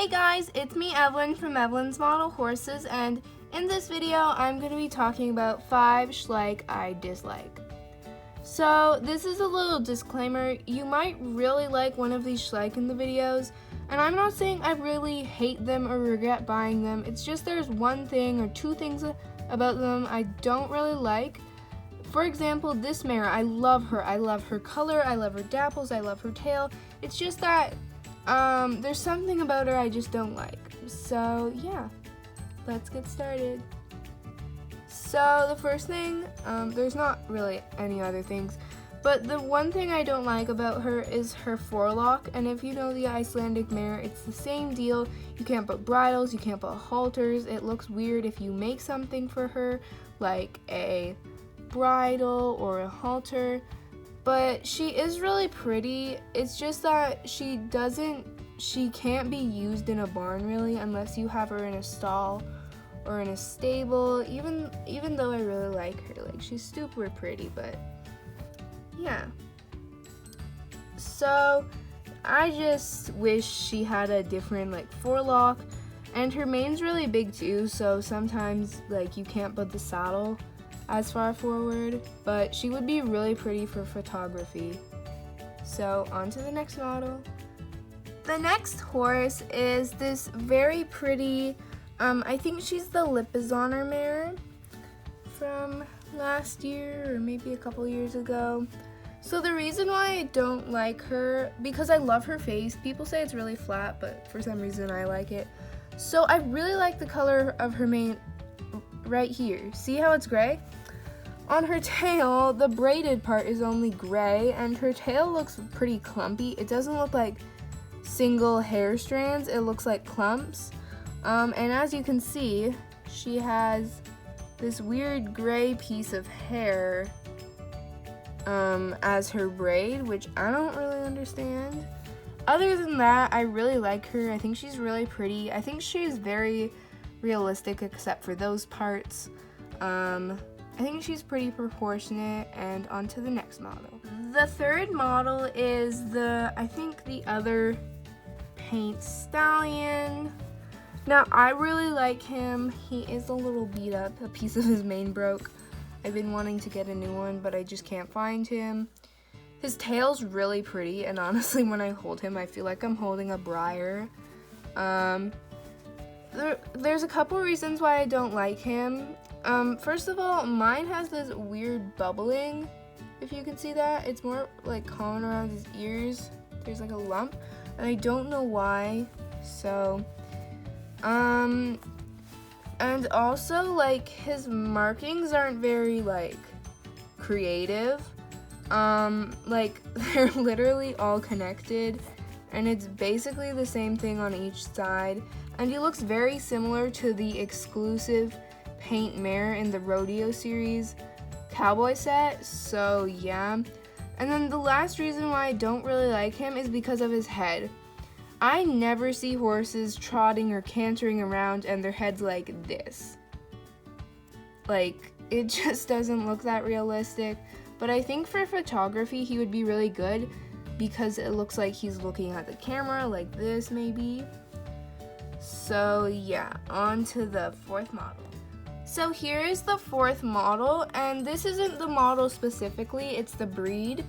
Hey guys, it's me Evelyn from Evelyn's Model Horses, and in this video I'm going to be talking about 5 Schleich I dislike. So this is a little disclaimer. You might really like one of these Schleich in the videos, and I'm not saying I really hate them or regret buying them. It's just there's one thing or two things about them I don't really like. For example, this mare, I love her. I love her color, I love her dapples, I love her tail. It's just that there's something about her I just don't like. So yeah, let's get started. So the first thing, there's not really any other things, but the one thing I don't like about her is her forelock. And if you know the Icelandic mare, it's the same deal. You can't put bridles, you can't put halters. It looks weird if you make something for her, like a bridle or a halter. But she is really pretty. It's just that she can't be used in a barn really unless you have her in a stall or in a stable, even though I really like her. Like, she's super pretty, but yeah. So I just wish she had a different forelock, and her mane's really big too, so sometimes you can't put the saddle as far forward, but she would be really pretty for photography. So on to the next model. The next horse is this very pretty, I think she's the Lipizzaner mare from last year or maybe a couple years ago. So the reason why I don't like her, because I love her face. People say it's really flat, but for some reason I like it. So I really like the color of her mane right here. See how it's gray? On her tail, the braided part is only gray, and her tail looks pretty clumpy. It doesn't look like single hair strands, it looks like clumps. And as you can see, she has this weird gray piece of hair as her braid, which I don't really understand. Other than that, I really like her. I think she's really pretty. I think she's very realistic except for those parts. I think she's pretty proportionate, and on to the next model. The third model is I think the other paint stallion. Now, I really like him. He is a little beat up. A piece of his mane broke. I've been wanting to get a new one, but I just can't find him. His tail's really pretty, and honestly, when I hold him, I feel like I'm holding a briar. There's a couple reasons why I don't like him. First of all, mine has this weird bubbling, if you can see that. It's more common around his ears. There's a lump, and I don't know why. So, and also, his markings aren't very, creative. They're literally all connected, and it's basically the same thing on each side. And he looks very similar to the exclusive paint mare in the rodeo series cowboy set, so yeah. And then the last reason why I don't really like him is because of his head. I never see horses trotting or cantering around and their head's like this. It just doesn't look that realistic. But I think for photography he would be really good because it looks like he's looking at the camera like this maybe. So yeah, on to the fourth model. So here is the fourth model, and this isn't the model specifically, it's the breed.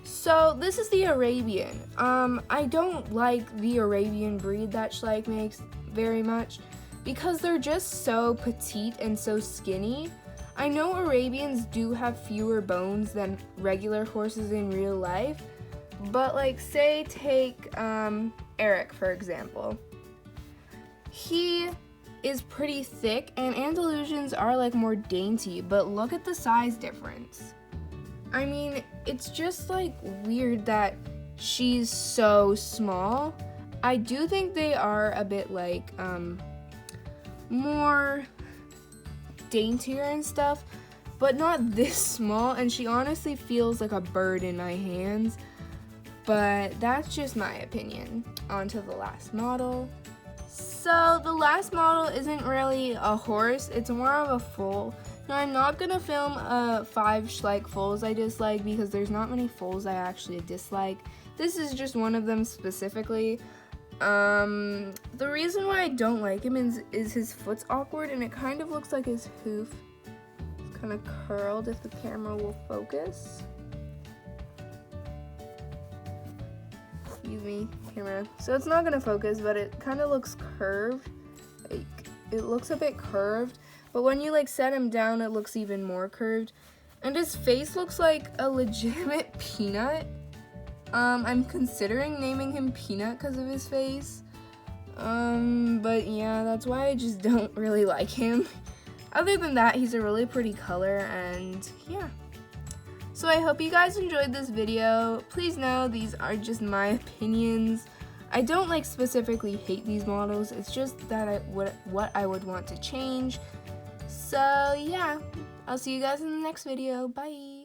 So this is the Arabian. I don't like the Arabian breed that Schleich makes very much because they're just so petite and so skinny. I know Arabians do have fewer bones than regular horses in real life, but say take Eric for example. He is pretty thick, and Andalusians are more dainty, but look at the size difference. I mean, it's just weird that she's so small. I do think they are a bit more daintier and stuff, but not this small, and she honestly feels like a bird in my hands. But that's just my opinion. On to the last model. So the last model isn't really a horse, it's more of a foal. Now, I'm not going to film 5 Schleich foals I dislike because there's not many foals I actually dislike. This is just one of them specifically. The reason why I don't like him is his foot's awkward and it kind of looks like his hoof is kind of curled if the camera will focus. Excuse me, camera. So it's not gonna focus, but it kind of looks curved. Like, it looks a bit curved, but when you like set him down, it looks even more curved. And his face looks like a legitimate peanut. I'm considering naming him Peanut because of his face. But yeah, that's why I just don't really like him. Other than that, he's a really pretty color, and yeah. So I hope you guys enjoyed this video. Please know these are just my opinions. I don't like specifically hate these models. It's just that what I would want to change. So yeah, I'll see you guys in the next video. Bye.